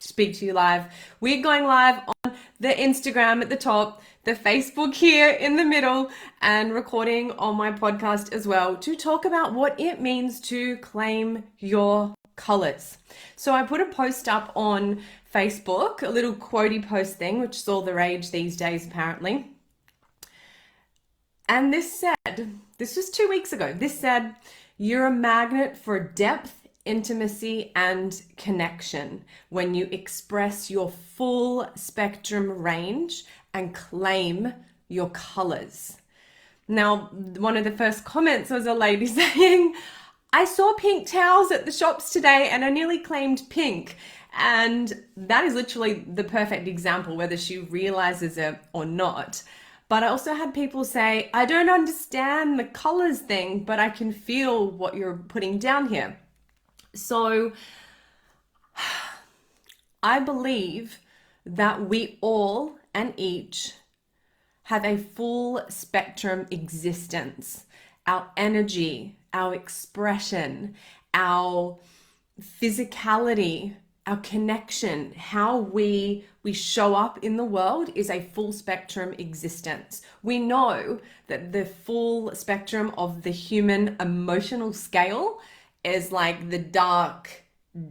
speak to you live. We're going live on the Instagram at the top, the Facebook here in the middle, and recording on my podcast as well to talk about what it means to claim your colors. So I put a post up on Facebook, a little quotey post thing, which is all the rage these days apparently. And this was 2 weeks ago, this said, you're a magnet for depth, intimacy, and connection when you express your full spectrum range and claim your colors. Now, one of the first comments was a lady saying, I saw pink towels at the shops today and I nearly claimed pink. And that is literally the perfect example, whether she realizes it or not. But I also had people say, I don't understand the colors thing, but I can feel what you're putting down here. So I believe that we all and each have a full spectrum existence. Our energy, our expression, our physicality, our connection, how we show up in the world is a full spectrum existence. We know that the full spectrum of the human emotional scale is like the dark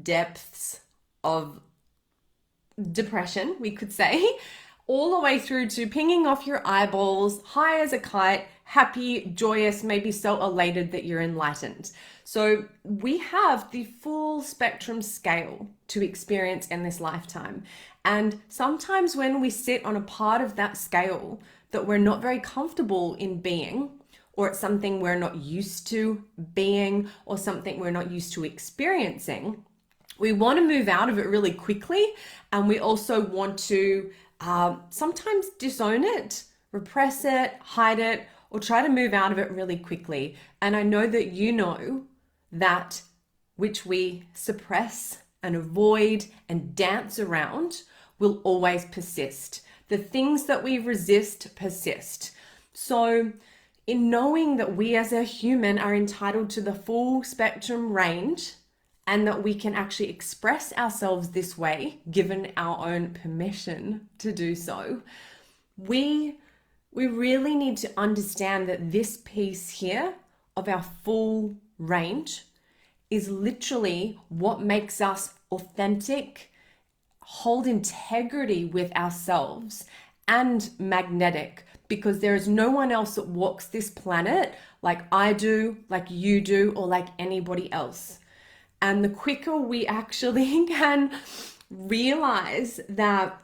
depths of depression, we could say, all the way through to pinging off your eyeballs, high as a kite, happy, joyous, maybe so elated that you're enlightened. So we have the full spectrum scale to experience in this lifetime. And sometimes when we sit on a part of that scale that we're not very comfortable in being, or it's something we're not used to being, or something we're not used to experiencing, we want to move out of it really quickly. And we also want to sometimes disown it, repress it, hide it, or try to move out of it really quickly. And I know that you know that which we suppress and avoid and dance around will always persist. The things that we resist persist. So in knowing that we as a human are entitled to the full spectrum range and that we can actually express ourselves this way, given our own permission to do so, we really need to understand that this piece here of our full range is literally what makes us authentic, hold integrity with ourselves, and magnetic, because there is no one else that walks this planet like I do, like you do, or like anybody else. And the quicker we actually can realize that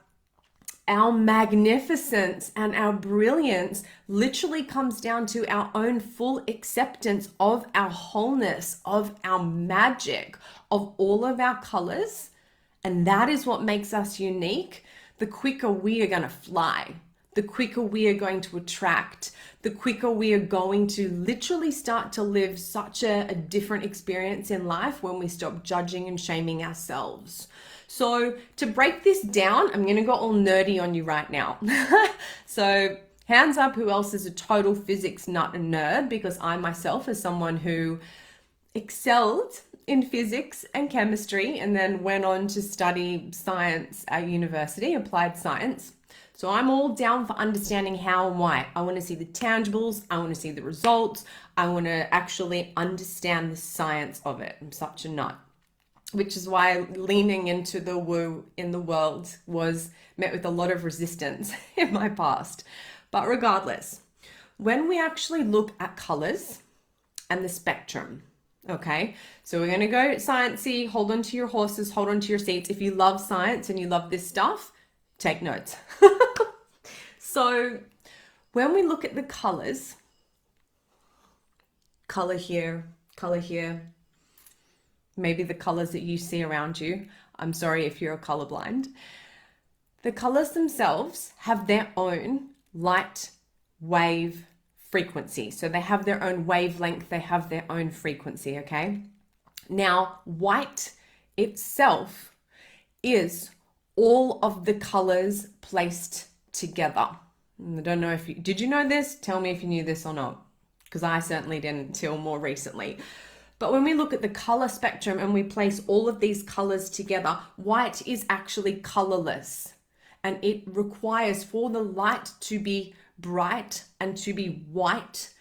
our magnificence and our brilliance literally comes down to our own full acceptance of our wholeness, of our magic, of all of our colors, and that is what makes us unique, the quicker we are going to fly, the quicker we are going to attract, the quicker we are going to literally start to live such a different experience in life when we stop judging and shaming ourselves. So to break this down, I'm going to go all nerdy on you right now. So hands up, who else is a total physics nut and nerd? Because I myself, as someone who excelled in physics and chemistry and then went on to study science at university, applied science. So I'm all down for understanding how and why. I want to see the tangibles. I want to see the results. I want to actually understand the science of it. I'm such a nut. Which is why leaning into the woo in the world was met with a lot of resistance in my past. But regardless, when we actually look at colors and the spectrum, okay, so we're going to go sciencey, hold on to your horses, hold on to your seats. If you love science and you love this stuff, take notes. So when we look at the colors, color here, maybe the colors that you see around you. I'm sorry if you're colorblind. The colors themselves have their own light wave frequency. So they have their own wavelength, they have their own frequency, okay? Now, white itself is all of the colors placed together. I don't know if did you know this? Tell me if you knew this or not, because I certainly didn't until more recently. But when we look at the color spectrum and we place all of these colors together, white is actually colorless. And it requires, for the light to be bright and to be white,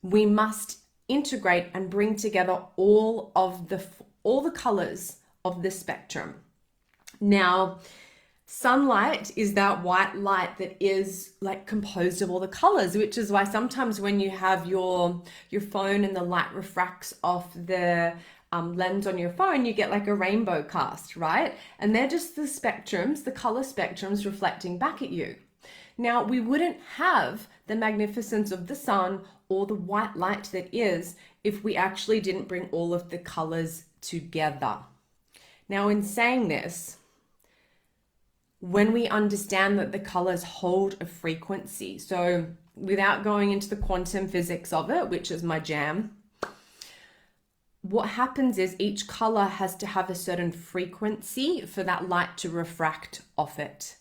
we must integrate and bring together all the colors of the spectrum. Now, sunlight is that white light that is like composed of all the colors, which is why sometimes when you have your phone and the light refracts off the lens on your phone, you get like a rainbow cast, right? And they're just the spectrums, the color spectrums reflecting back at you. Now, we wouldn't have the magnificence of the sun or the white light that is if we actually didn't bring all of the colors together. Now, in saying this, when we understand that the colors hold a frequency, so without going into the quantum physics of it, which is my jam, what happens is each color has to have a certain frequency for that light to refract off it.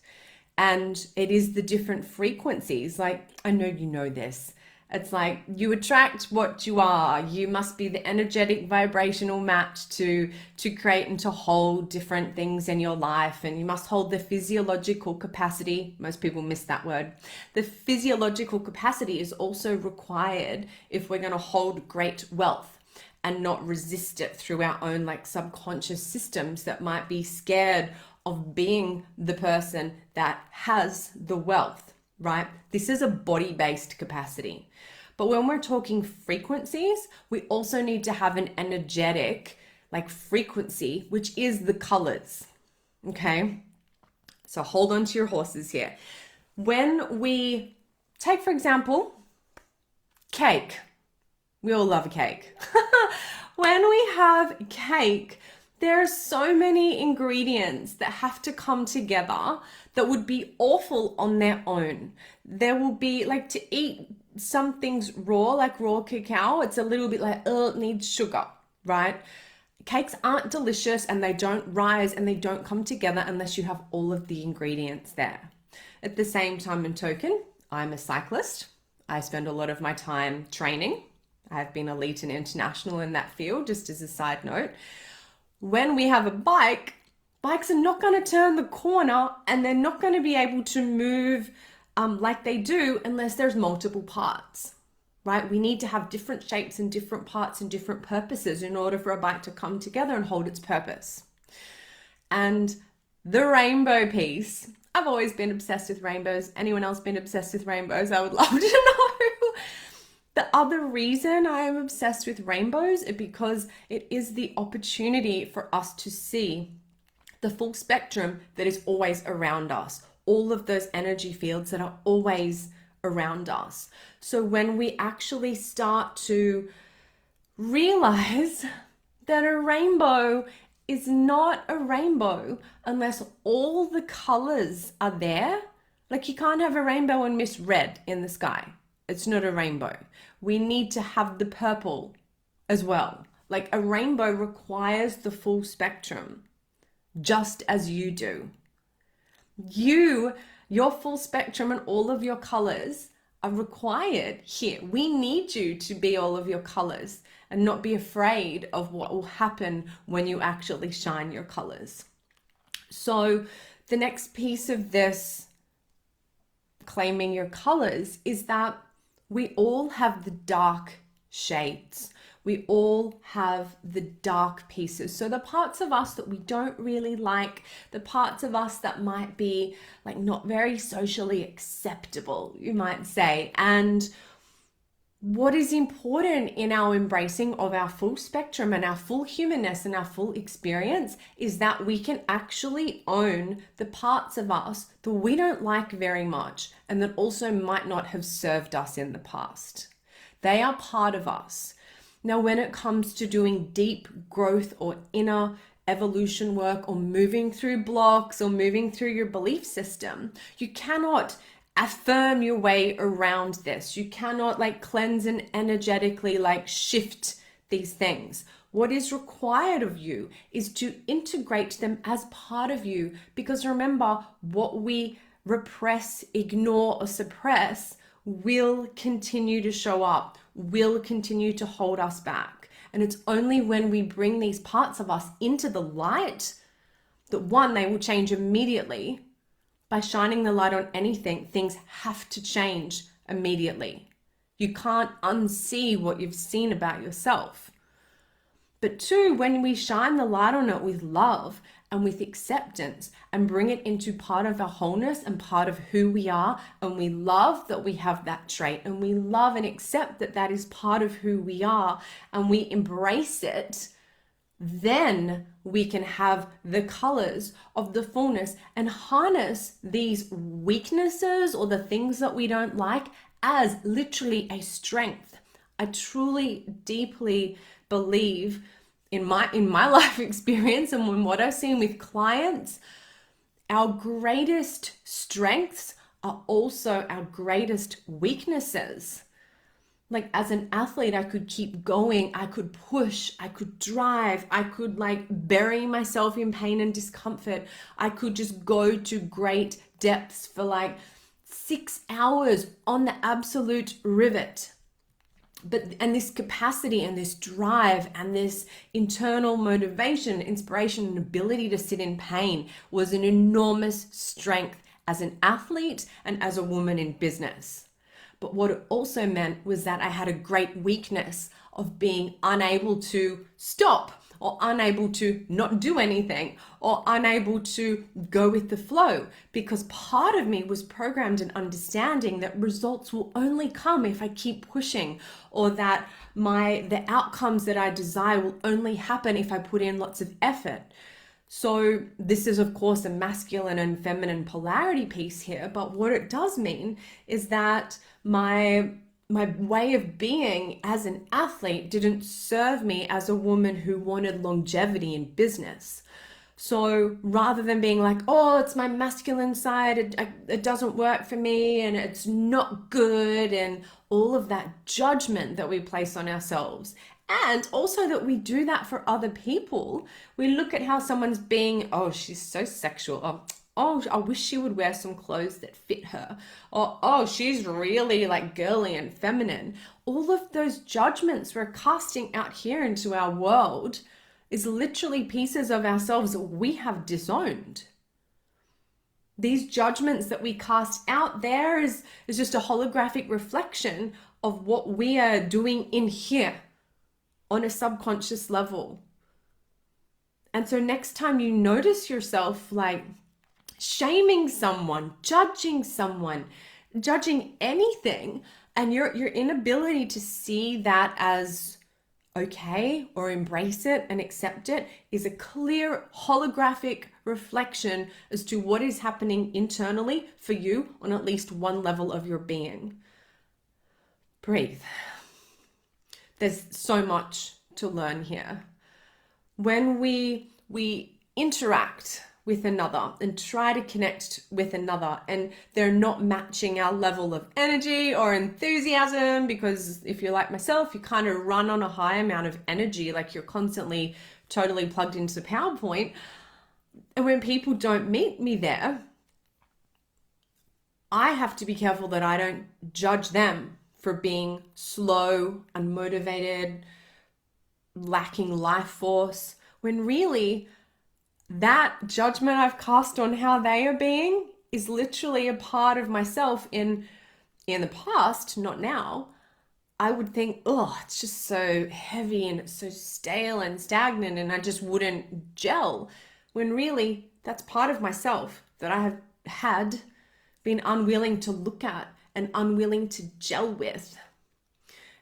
And it is the different frequencies. Like, I know you know this. It's like you attract what you are. You must be the energetic vibrational match to create and to hold different things in your life. And you must hold the physiological capacity. Most people miss that word. The physiological capacity is also required if we're going to hold great wealth and not resist it through our own like subconscious systems that might be scared of being the person that has the wealth, right? This is a body-based capacity. But when we're talking frequencies, we also need to have an energetic like frequency, which is the colors, okay? So hold on to your horses here. When we take, for example, cake, we all love a cake. When we have cake, there are so many ingredients that have to come together that would be awful on their own. There will be like to eat some things raw, like raw cacao. It's a little bit like, oh, it needs sugar, right? Cakes aren't delicious and they don't rise and they don't come together unless you have all of the ingredients there. At the same time and token, I'm a cyclist. I spend a lot of my time training. I've been elite and international in that field, just as a side note. When we have a bike, bikes are not going to turn the corner and they're not going to be able to move like they do unless there's multiple parts, right? We need to have different shapes and different parts and different purposes in order for a bike to come together and hold its purpose. And the rainbow piece, I've always been obsessed with rainbows. Anyone else been obsessed with rainbows? I would love to know. The other reason I am obsessed with rainbows is because it is the opportunity for us to see the full spectrum that is always around us, all of those energy fields that are always around us. So when we actually start to realize that a rainbow is not a rainbow unless all the colors are there, like you can't have a rainbow and miss red in the sky. It's not a rainbow. We need to have the purple as well. Like a rainbow requires the full spectrum, just as you do. Your full spectrum and all of your colors are required here. We need you to be all of your colors and not be afraid of what will happen when you actually shine your colors. So the next piece of this claiming your colors is that we all have the dark shades. We all have the dark pieces. So the parts of us that we don't really like, the parts of us that might be like not very socially acceptable, you might say. And what is important in our embracing of our full spectrum and our full humanness and our full experience is that we can actually own the parts of us that we don't like very much and that also might not have served us in the past. They are part of us. Now, when it comes to doing deep growth or inner evolution work or moving through blocks or moving through your belief system, you cannot affirm your way around this. You cannot like cleanse and energetically like shift these things. What is required of you is to integrate them as part of you, because remember, what we repress, ignore, or suppress will continue to show up, will continue to hold us back. And it's only when we bring these parts of us into the light that, one, they will change immediately. By shining the light on anything, things have to change immediately. You can't unsee what you've seen about yourself. But two, when we shine the light on it with love and with acceptance and bring it into part of our wholeness and part of who we are, and we love that we have that trait, and we love and accept that that is part of who we are, and we embrace it, then we can have the colors of the fullness and harness these weaknesses or the things that we don't like as literally a strength. I truly, deeply believe in my life experience and in what I've seen with clients, our greatest strengths are also our greatest weaknesses. Like, as an athlete, I could keep going, I could push, I could drive, I could like bury myself in pain and discomfort. I could just go to great depths for like 6 hours on the absolute rivet. And this capacity and this drive and this internal motivation, inspiration, and ability to sit in pain was an enormous strength as an athlete and as a woman in business. But what it also meant was that I had a great weakness of being unable to stop, or unable to not do anything, or unable to go with the flow, because part of me was programmed in understanding that results will only come if I keep pushing, or that the outcomes that I desire will only happen if I put in lots of effort. So this is, of course, a masculine and feminine polarity piece here, but what it does mean is that my way of being as an athlete didn't serve me as a woman who wanted longevity in business. So rather than being like, oh, it's my masculine side, it doesn't work for me and it's not good, and all of that judgment that we place on ourselves, and also that we do that for other people. We look at how someone's being, oh, she's so sexual. Oh, I wish she would wear some clothes that fit her. Or, oh, she's really like girly and feminine. All of those judgments we're casting out here into our world is literally pieces of ourselves that we have disowned. These judgments that we cast out there is just a holographic reflection of what we are doing in here on a subconscious level. And so next time you notice yourself like shaming someone, judging anything, and your inability to see that as okay or embrace it and accept it is a clear holographic reflection as to what is happening internally for you on at least one level of your being. Breathe. There's so much to learn here. When we interact with another and try to connect with another, and they're not matching our level of energy or enthusiasm, because if you're like myself, you kind of run on a high amount of energy, like you're constantly totally plugged into PowerPoint. And when people don't meet me there, I have to be careful that I don't judge them for being slow, unmotivated, lacking life force, when really that judgment I've cast on how they are being is literally a part of myself in the past, not now. I would think, oh, it's just so heavy and it's so stale and stagnant and I just wouldn't gel, when really that's part of myself that I have had been unwilling to look at and unwilling to gel with.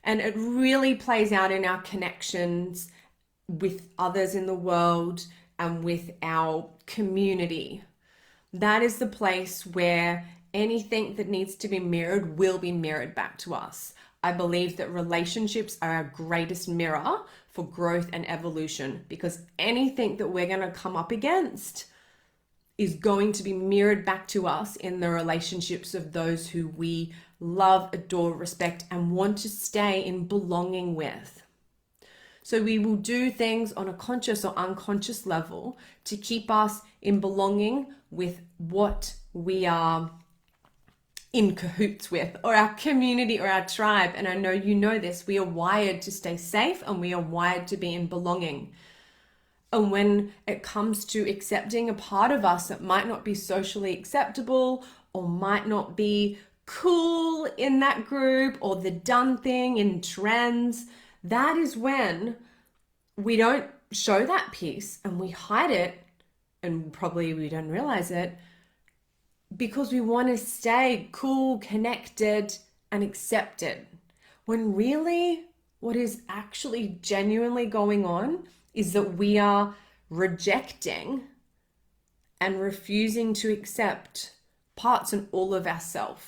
And it really plays out in our connections with others in the world and with our community. That is the place where anything that needs to be mirrored will be mirrored back to us. I believe that relationships are our greatest mirror for growth and evolution, because anything that we're going to come up against is going to be mirrored back to us in the relationships of those who we love, adore, respect, and want to stay in belonging with. So we will do things on a conscious or unconscious level to keep us in belonging with what we are in cahoots with, or our community or our tribe. And I know you know this, we are wired to stay safe and we are wired to be in belonging. And when it comes to accepting a part of us that might not be socially acceptable or might not be cool in that group or the done thing in trends, that is when we don't show that piece and we hide it, and probably we don't realize it because we want to stay cool, connected, and accepted. When really what is actually genuinely going on is that we are rejecting and refusing to accept parts and all of ourselves.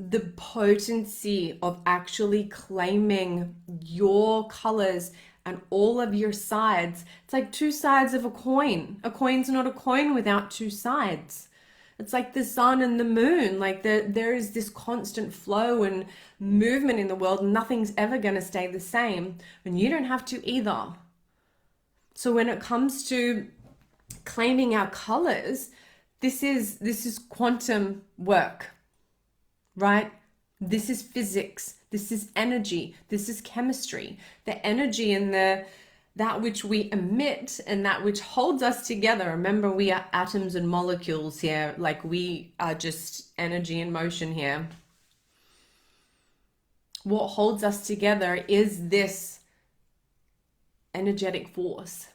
The potency of actually claiming your colors and all of your sides. It's like two sides of a coin. A coin's not a coin without two sides. It's like the sun and the moon. Like there is this constant flow and movement in the world. Nothing's ever going to stay the same, and you don't have to either. So when it comes to claiming our colors, this is quantum work, right? This is physics. This is energy. This is chemistry. The energy and that which we emit and that which holds us together. Remember, we are atoms and molecules here. Like we are just energy in motion here. What holds us together is this energetic force.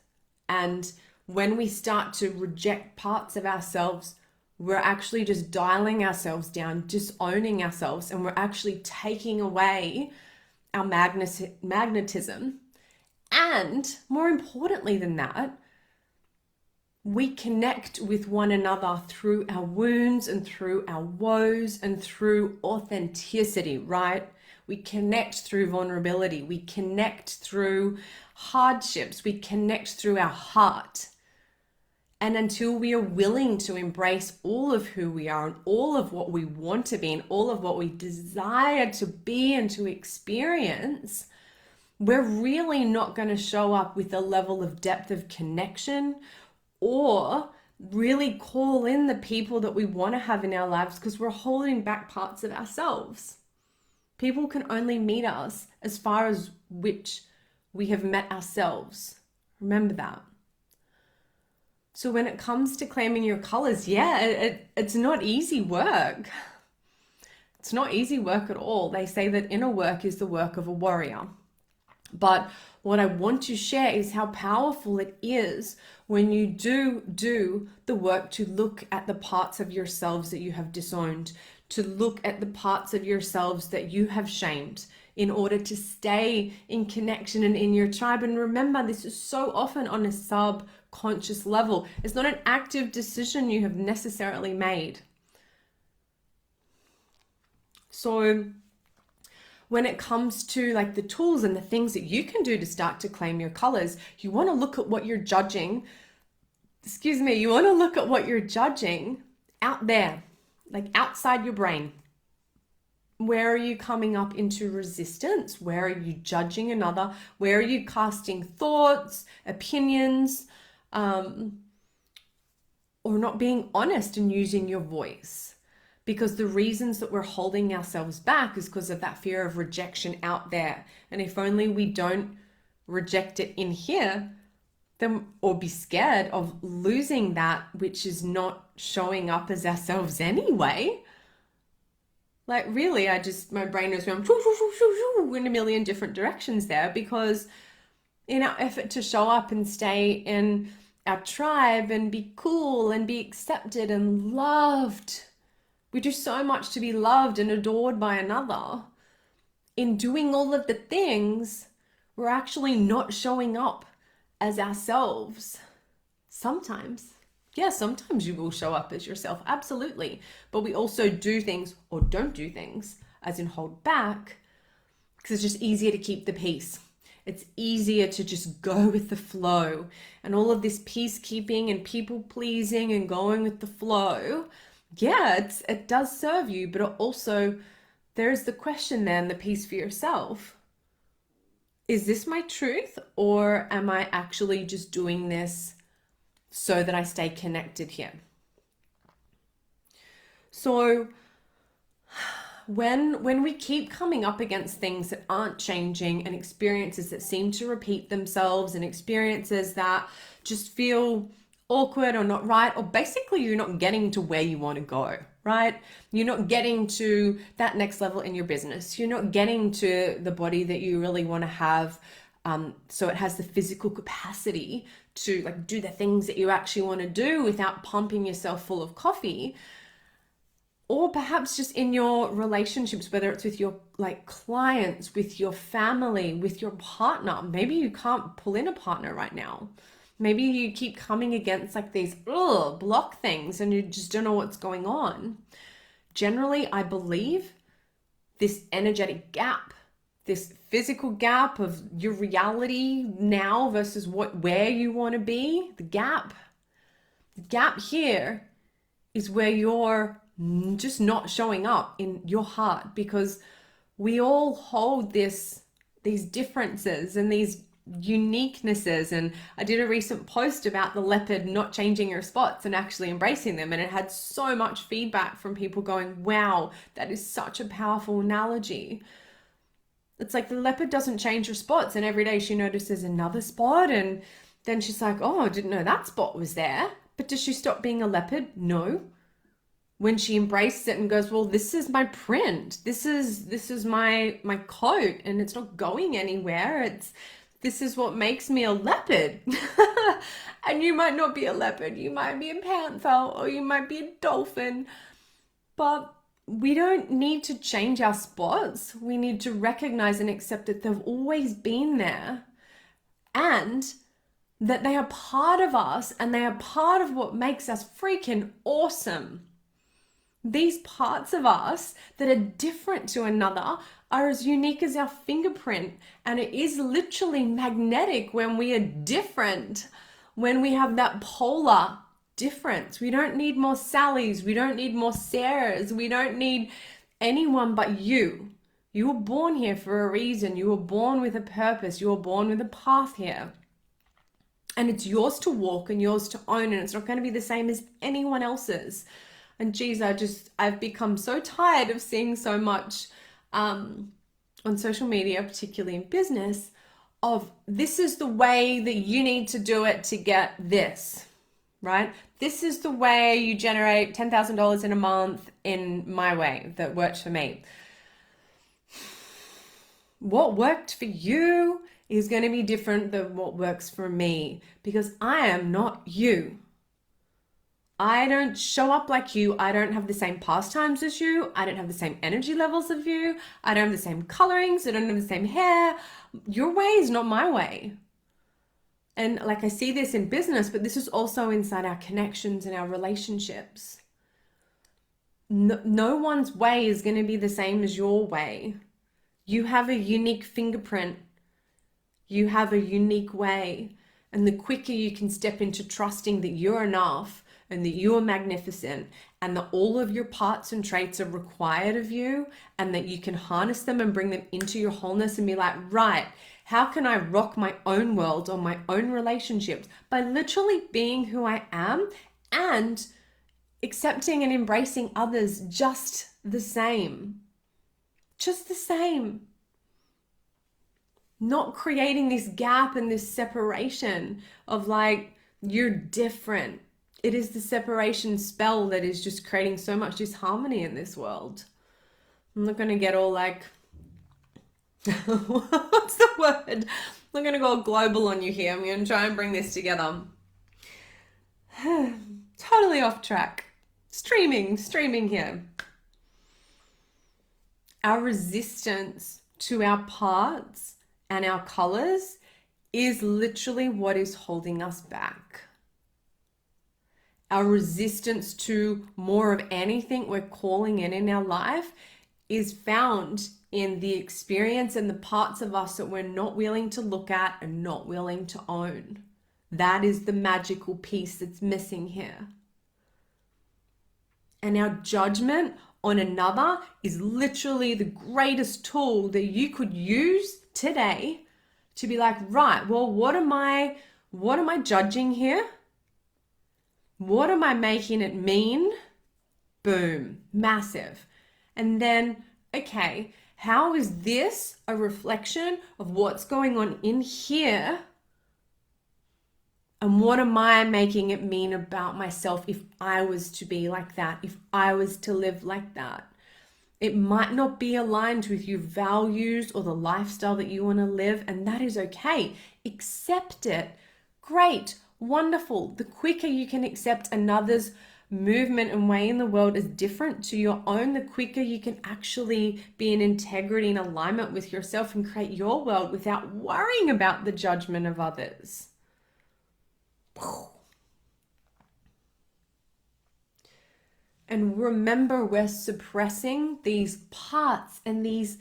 And when we start to reject parts of ourselves, we're actually just dialing ourselves down, disowning ourselves, and we're actually taking away our magnetism. And more importantly than that, we connect with one another through our wounds and through our woes and through authenticity, right? We connect through vulnerability. We connect through hardships. We connect through our heart. And until we are willing to embrace all of who we are and all of what we want to be and all of what we desire to be and to experience, we're really not going to show up with a level of depth of connection or really call in the people that we want to have in our lives because we're holding back parts of ourselves. People can only meet us as far as which we have met ourselves. Remember that. So when it comes to claiming your colors, it's not easy work. It's not easy work at all. They say that inner work is the work of a warrior. But what I want to share is how powerful it is when you do the work to look at the parts of yourselves that you have disowned, to look at the parts of yourselves that you have shamed in order to stay in connection and in your tribe. And remember, this is so often on a subconscious level. It's not an active decision you have necessarily made. So when it comes to like the tools and the things that you can do to start to claim your colors, you want to look at what you're judging. You want to look at what you're judging out there, like outside your brain. Where are you coming up into resistance? Where are you judging another? Where are you casting thoughts, opinions, or not being honest and using your voice? Because the reasons that we're holding ourselves back is because of that fear of rejection out there. And if only we don't reject it in here, then or be scared of losing that which is not showing up as ourselves anyway. Like really, my brain is going in a million different directions there, because in our effort to show up and stay in our tribe and be cool and be accepted and loved, we do so much to be loved and adored by another. In doing all of the things, we're actually not showing up as ourselves. Sometimes you will show up as yourself, absolutely. But we also do things or don't do things, as in hold back, because it's just easier to keep the peace. It's easier to just go with the flow. And all of this peacekeeping and people pleasing and going with the flow, it does serve you, but it also, there's the question then, the piece for yourself. Is this my truth, or am I actually just doing this so that I stay connected here. So when we keep coming up against things that aren't changing, and experiences that seem to repeat themselves, and experiences that just feel awkward or not right, or basically you're not getting to where you want to go, right? You're not getting to that next level in your business. You're not getting to the body that you really want to have, so it has the physical capacity to like do the things that you actually want to do without pumping yourself full of coffee. Or perhaps just in your relationships, whether it's with your like clients, with your family, with your partner. Maybe you can't pull in a partner right now. Maybe you keep coming against like these block things and you just don't know what's going on. Generally, I believe this energetic gap, this physical gap of your reality now versus where you want to be, the gap here is where you're just not showing up in your heart, because we all hold these differences and these uniquenesses. And I did a recent post about the leopard not changing her spots and actually embracing them, and it had so much feedback from people going, wow, that is such a powerful analogy. It's like the leopard doesn't change her spots, and every day she notices another spot, and then she's like, oh, I didn't know that spot was there. But does she stop being a leopard? No. When she embraces it and goes, well, this is my print, this is my coat, and it's not going anywhere, this is what makes me a leopard. And you might not be a leopard, you might be a panther, or you might be a dolphin, but we don't need to change our spots. We need to recognize and accept that they've always been there, and that they are part of us, and they are part of what makes us freaking awesome. These parts of us that are different to another are as unique as our fingerprint, and it is literally magnetic when we are different, when we have that polar difference. We don't need more Sallys, we don't need more Sarahs, we don't need anyone but you. You were born here for a reason. You were born with a purpose. You were born with a path here. And it's yours to walk and yours to own, and it's not going to be the same as anyone else's. And geez, I've become so tired of seeing so much on social media, particularly in business, of this is the way that you need to do it to get this, right? This is the way you generate $10,000 in a month in my way that worked for me. What worked for you is going to be different than what works for me, because I am not you. I don't show up like you. I don't have the same pastimes as you. I don't have the same energy levels of you. I don't have the same colorings. I don't have the same hair. Your way is not my way. And like I see this in business, but this is also inside our connections and our relationships. No one's way is going to be the same as your way. You have a unique fingerprint. You have a unique way. And the quicker you can step into trusting that you're enough, and that you are magnificent, and that all of your parts and traits are required of you, and that you can harness them and bring them into your wholeness and be like, right, how can I rock my own world or my own relationships by literally being who I am and accepting and embracing others just the same. Just the same. Not creating this gap and this separation of like, you're different. It is the separation spell that is just creating so much disharmony in this world. I'm not going to get all like, what's the word? I'm not going to go global on you here. I'm going to try and bring this together. Totally off track. Streaming here. Our resistance to our parts and our colors is literally what is holding us back. Our resistance to more of anything we're calling in our life is found in the experience and the parts of us that we're not willing to look at and not willing to own. That is the magical piece that's missing here. And our judgment on another is literally the greatest tool that you could use today to be like, right, well, what am I judging here? What am I making it mean? Boom, massive. And then, okay, how is this a reflection of what's going on in here? And what am I making it mean about myself if I was to be like that, if I was to live like that? It might not be aligned with your values or the lifestyle that you want to live, and that is okay. Accept it. Great, wonderful. The quicker you can accept another's movement and way in the world is different to your own, the quicker you can actually be in integrity and alignment with yourself and create your world without worrying about the judgment of others. And remember, we're suppressing these parts and these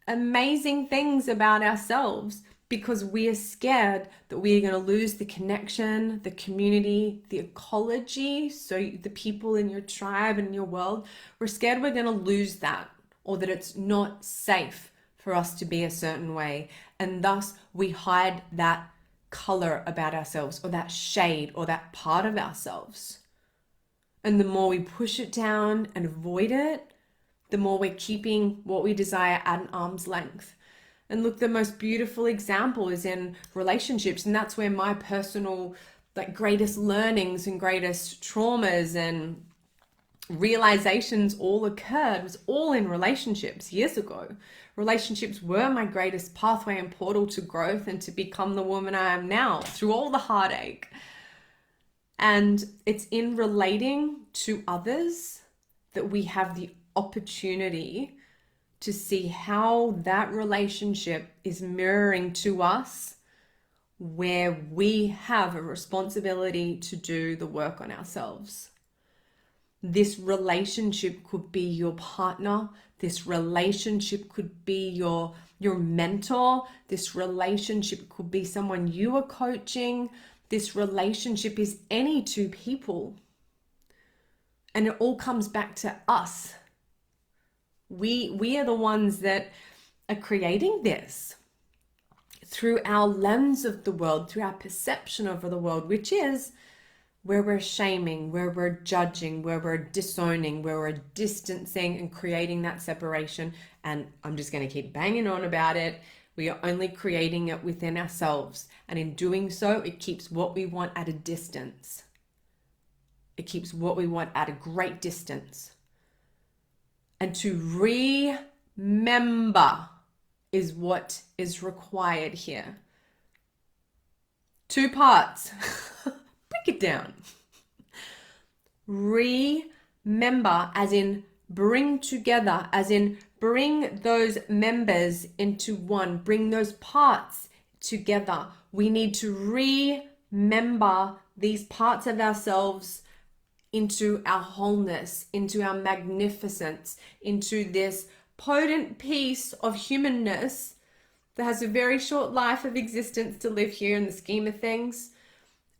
amazing things about ourselves because we are scared that we are going to lose the connection, the community, the ecology, so the people in your tribe and your world. We're scared we're going to lose that, or that it's not safe for us to be a certain way. And thus we hide that color about ourselves, or that shade, or that part of ourselves. And the more we push it down and avoid it, the more we're keeping what we desire at an arm's length. And look, the most beautiful example is in relationships. And that's where my personal, greatest learnings and greatest traumas and realizations all occurred, was all in relationships years ago. Relationships were my greatest pathway and portal to growth and to become the woman I am now through all the heartache. And it's in relating to others that we have the opportunity to see how that relationship is mirroring to us, where we have a responsibility to do the work on ourselves. This relationship could be your partner. This relationship could be your mentor. This relationship could be someone you are coaching. This relationship is any two people. And it all comes back to us. We are the ones that are creating this through our lens of the world, through our perception of the world, which is where we're shaming, where we're judging, where we're disowning, where we're distancing and creating that separation. And I'm just going to keep banging on about it. We are only creating it within ourselves. And in doing so, it keeps what we want at a distance. It keeps what we want at a great distance. And to remember is what is required here. 2 parts. Break it down. Remember, as in bring together, as in bring those members into one, bring those parts together. We need to remember these parts of ourselves into our wholeness, into our magnificence, into this potent piece of humanness that has a very short life of existence to live here in the scheme of things.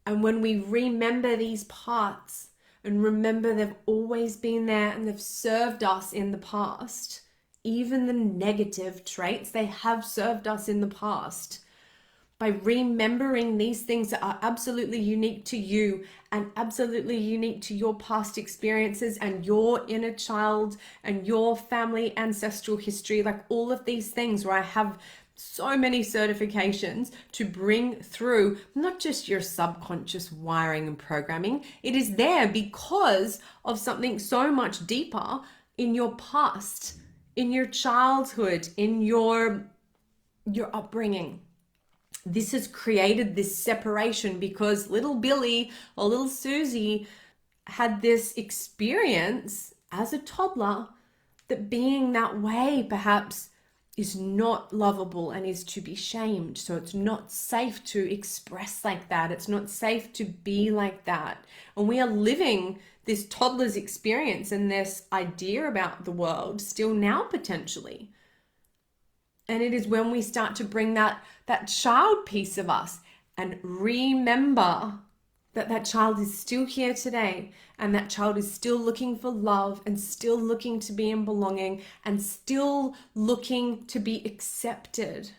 And when we remember these parts and remember they've always been there and they've served us in the past, even the negative traits, they have served us in the past. By remembering these things that are absolutely unique to you and absolutely unique to your past experiences and your inner child and your family ancestral history, like all of these things where I have so many certifications to bring through not just your subconscious wiring and programming. It is there because of something so much deeper in your past, in your childhood, in your upbringing. This has created this separation because little Billy or little Susie had this experience as a toddler that being that way perhaps is not lovable and is to be shamed. So it's not safe to express like that. It's not safe to be like that. And we are living this toddler's experience and this idea about the world still now potentially. And it is when we start to bring that child piece of us and remember that child is still here today, and that child is still looking for love and still looking to be in belonging and still looking to be accepted.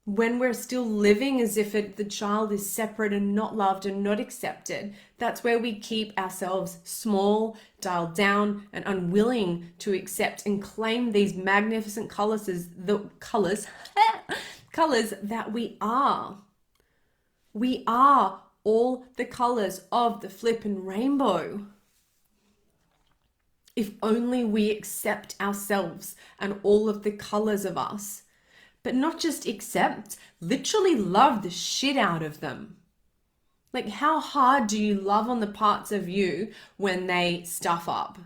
when we're still living as if the child is separate and not loved and not accepted, that's where we keep ourselves small, dialed down, and unwilling to accept and claim these magnificent colors as the colors, colors that we are. We are all the colors of the flippin' rainbow. If only we accept ourselves and all of the colors of us, but not just accept, literally love the shit out of them. Like, how hard do you love on the parts of you when they stuff up?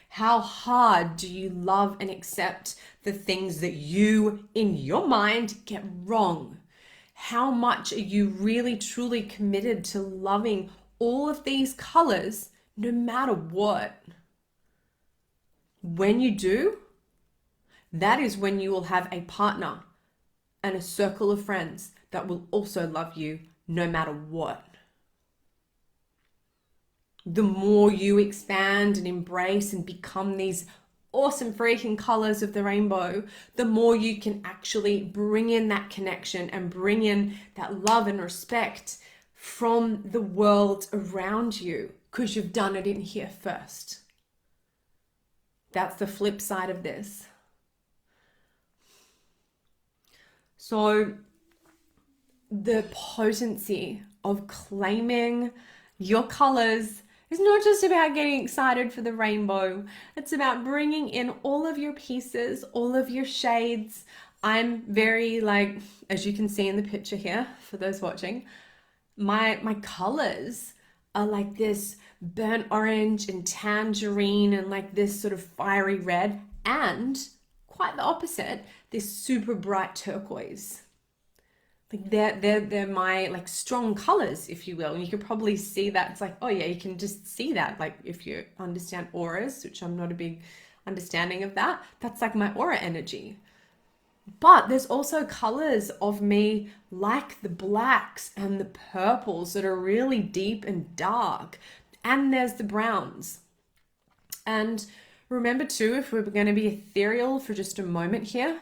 How hard do you love and accept the things that you, in your mind, get wrong? How much are you really, truly committed to loving all of these colors, no matter what? When you do, that is when you will have a partner and a circle of friends that will also love you no matter what. The more you expand and embrace and become these awesome freaking colors of the rainbow, the more you can actually bring in that connection and bring in that love and respect from the world around you, because you've done it in here first. That's the flip side of this. So the potency of claiming your colors is not just about getting excited for the rainbow. It's about bringing in all of your pieces, all of your shades. I'm very, like, as you can see in the picture here, for those watching, my colors are like this burnt orange and tangerine and like this sort of fiery red, and quite the opposite, this super bright turquoise. Like they're my like strong colors, if you will. And you can probably see that. It's like, oh yeah, you can just see that. Like if you understand auras, which I'm not a big understanding of that, that's like my aura energy. But there's also colors of me like the blacks and the purples that are really deep and dark. And there's the browns. And remember too, if we're going to be ethereal for just a moment here,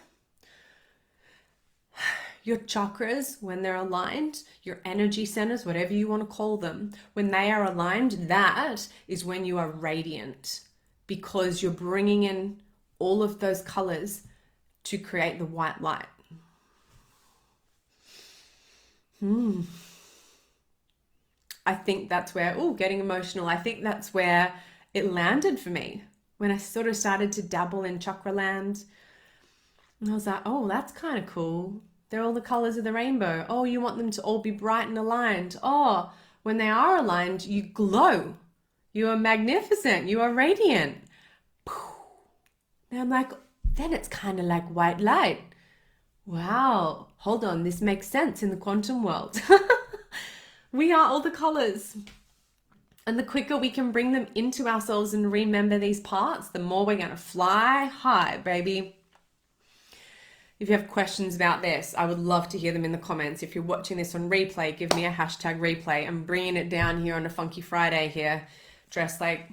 your chakras, when they're aligned, your energy centers, whatever you want to call them, when they are aligned, that is when you are radiant, because you're bringing in all of those colors to create the white light. I think that's where, getting emotional, I think that's where it landed for me when I sort of started to dabble in chakra land. And I was like, oh, that's kind of cool. They're all the colors of the rainbow. Oh, you want them to all be bright and aligned. Oh, when they are aligned, you glow. You are magnificent. You are radiant. And I'm like, then it's kind of like white light. Wow. Hold on. This makes sense in the quantum world. We are all the colors. And the quicker we can bring them into ourselves and remember these parts, the more we're going to fly high, baby. If you have questions about this, I would love to hear them in the comments. If you're watching this on replay, give me a hashtag replay. I'm bringing it down here on a Funky Friday here, dressed like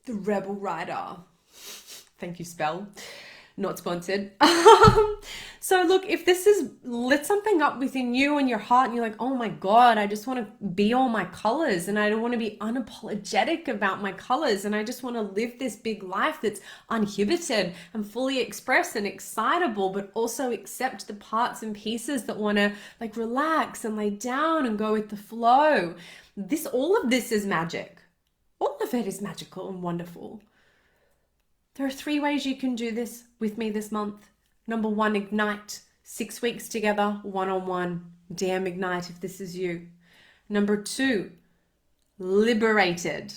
the Rebel Rider. Thank you, Spell. Not sponsored. So look, if this has lit something up within you and your heart and you're like, oh my God, I just want to be all my colors and I don't want to be unapologetic about my colors and I just want to live this big life that's uninhibited and fully expressed and excitable, but also accept the parts and pieces that want to like relax and lay down and go with the flow. All of this is magic. All of it is magical and wonderful. There are 3 ways you can do this with me this month. Number 1, Ignite. 6 weeks together, one-on-one. DM Ignite if this is you. Number 2, Liberated.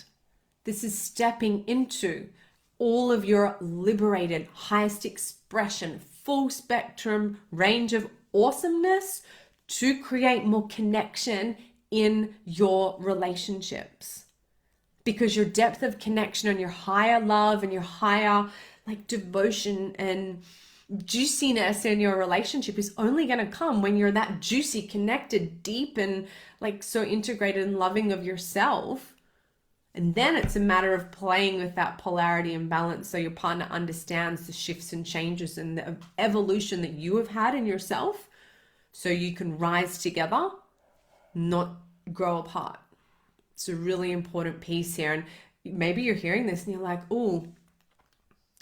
This is stepping into all of your liberated, highest expression, full spectrum range of awesomeness to create more connection in your relationships. Because your depth of connection and your higher love and your higher like devotion and juiciness in your relationship is only going to come when you're that juicy, connected, deep, and like so integrated and loving of yourself. And then it's a matter of playing with that polarity and balance so your partner understands the shifts and changes and the evolution that you have had in yourself, so you can rise together, not grow apart. It's a really important piece here. And maybe you're hearing this and you're like, oh,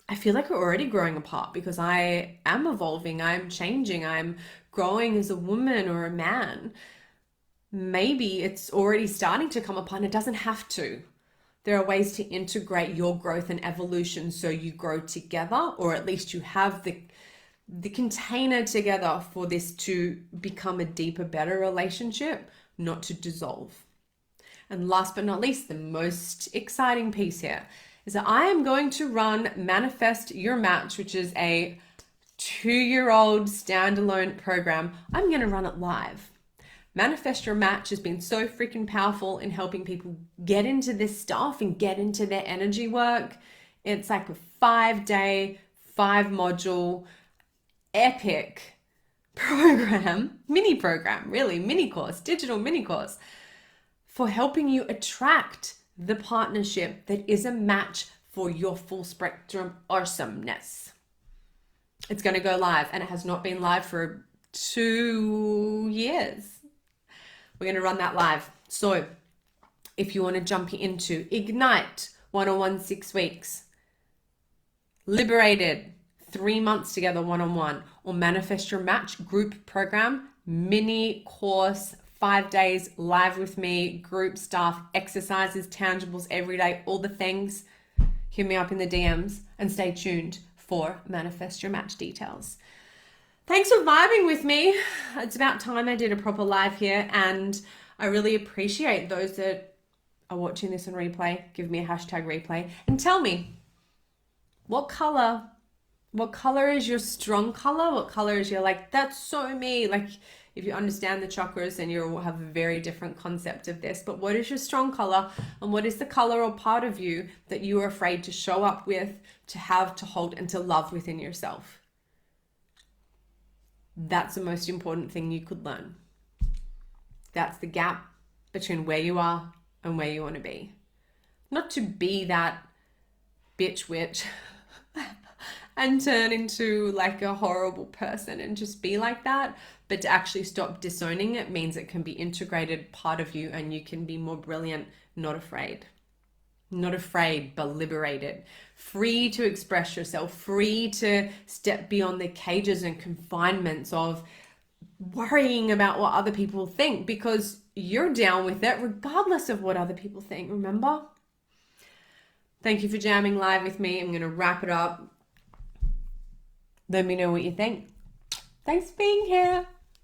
I feel like we're already growing apart because I am evolving, I'm changing, I'm growing as a woman or a man. Maybe it's already starting to come apart, and it doesn't have to. There are ways to integrate your growth and evolution so you grow together, or at least you have the container together for this to become a deeper, better relationship, not to dissolve. And last but not least, the most exciting piece here is that I am going to run Manifest Your Match, which is a 2-year-old standalone program. I'm going to run it live. Manifest Your Match has been so freaking powerful in helping people get into this stuff and get into their energy work. It's like a 5-day, 5-module, epic program, mini program, really, mini course, digital mini course for helping you attract the partnership that is a match for your full spectrum awesomeness. It's going to go live, and it has not been live for 2 years. We're going to run that live. So if you want to jump into Ignite 101 6 weeks, Liberated 3 months together one-on-one, or Manifest Your Match group program, mini course, 5 days live with me, group stuff, exercises, tangibles every day, all the things, hit me up in the DMs and stay tuned for Manifest Your Match details. Thanks for vibing with me. It's about time I did a proper live here, and I really appreciate those that are watching this on replay. Give me a hashtag replay and tell me what color is your strong color? What color is your like, that's so me? Like, if you understand the chakras, then you'll have a very different concept of this. But what is your strong color, and what is the color or part of you that you are afraid to show up with, to have, to hold, and to love within yourself? That's the most important thing you could learn. That's the gap between where you are and where you want to be. Not to be that bitch witch and turn into like a horrible person and just be like that, but to actually stop disowning it means it can be integrated part of you, and you can be more brilliant, not afraid. Not afraid, but liberated, free to express yourself, free to step beyond the cages and confinements of worrying about what other people think, because you're down with it regardless of what other people think, remember? Thank you for jamming live with me. I'm going to wrap it up. Let me know what you think. Thanks for being here.